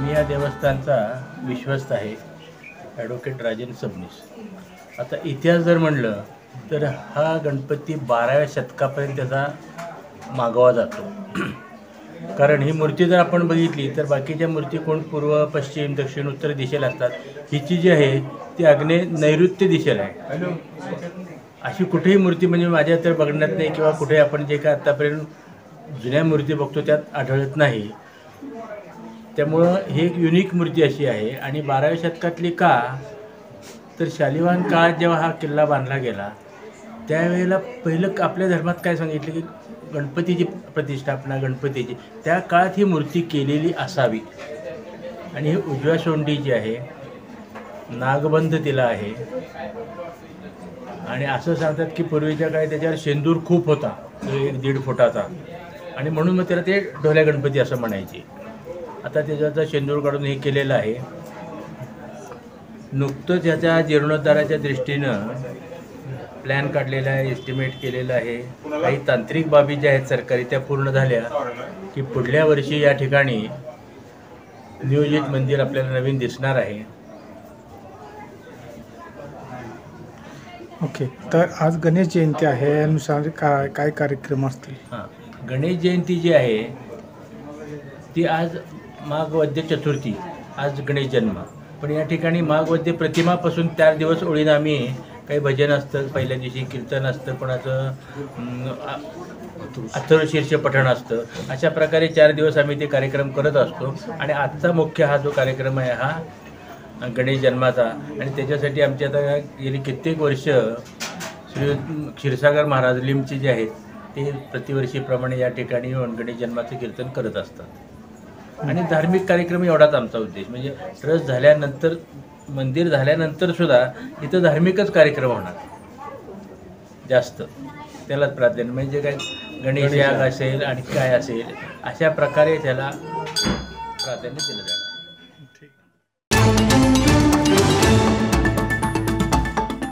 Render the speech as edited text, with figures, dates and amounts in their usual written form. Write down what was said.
मी या देवस्थानचा विश्वस्त आहे, ॲडव्होकेट राजेंद्र सबनीस. आता इतिहास जर म्हणलं तर हा गणपती 12व्या शतकापर्यंत त्याचा मागोवा जातो. कारण ही मूर्ती जर आपण बघितली तर बाकीच्या मूर्ती कोण पूर्व, पश्चिम, दक्षिण, उत्तर दिशेला असतात. हिची जी आहे ती आग्नेय नैऋत्य दिशेला आहे. अशी कुठेही मूर्ती म्हणजे माझ्या तर बघण्यात नाही किंवा कुठे आपण जे काय आत्तापर्यंत जुन्या मूर्ती बघतो त्यात आढळत नाही. त्यामुळं ही एक युनिक मूर्ती अशी आहे. आणि 12व्या शतकातली का तर शालिवाहन काळात जेव्हा हा किल्ला बांधला गेला त्यावेळेला पहिलं आपल्या धर्मात काय सांगितलं की गणपतीची प्रतिष्ठापना, गणपतीची त्या काळात ही मूर्ती केलेली असावी. आणि ही उजव्या सोंडी जी आहे, नागबंध तिला आहे. आणि असं सांगतात की पूर्वीच्या काळी त्याच्यावर शेंदूर खूप होता, 1-1.5 फुटाचा, आणि म्हणून मग त्याला ते ढोल्या गणपती असं म्हणायचे. आता त्याच्याचा शेंदूर काढून हे केलेलं आहे. नुकतंच याच्या जीर्णोद्धाराच्या दृष्टीनं प्लॅन काढलेला आहे, एस्टिमेट केलेलं आहे. काही तांत्रिक बाबी ज्या आहेत सरकारी त्या पूर्ण झाल्या की पुढल्या वर्षी या ठिकाणी नियोजित मंदिर आपल्याला नवीन दिसणार आहे. ओके, तर आज गणेश जयंती आहे, यानुसार काय कार्यक्रम असतील? हां, गणेश जयंती जी आहे ती आज माघ वद्य चतुर्थी, आज गणेश जन्म. पण या ठिकाणी माघ वद्य प्रतिमापासून 4 दिवस ओळीनं आम्ही काही भजन असतं, पहिल्या दिवशी कीर्तन असतं, कोणाचं अथर्वशीर्ष पठण असतं. अशा प्रकारे 4 दिवस आम्ही ते कार्यक्रम करत असतो. आणि आजचा मुख्य हा जो कार्यक्रम आहे हा गणेश जन्माचा. आणि त्याच्यासाठी आमची आता गेली कित्येक वर्ष श्री क्षीरसागर महाराज लिमचे जे आहेत ते प्रतिवर्षीप्रमाणे या ठिकाणी येऊन गणेश जन्माचं कीर्तन करत असतात. आणि धार्मिक कार्यक्रम एवढाच आमचा उद्देश, म्हणजे ट्रस्ट झाल्यानंतर, मंदिर झाल्यानंतर सुद्धा इथं धार्मिकच कार्यक्रम होणार जास्त, त्यालाच प्राधान्य. म्हणजे काय गणेश याग असेल आणि काय असेल अशा प्रकारे त्याला प्राधान्य दिलं जातं.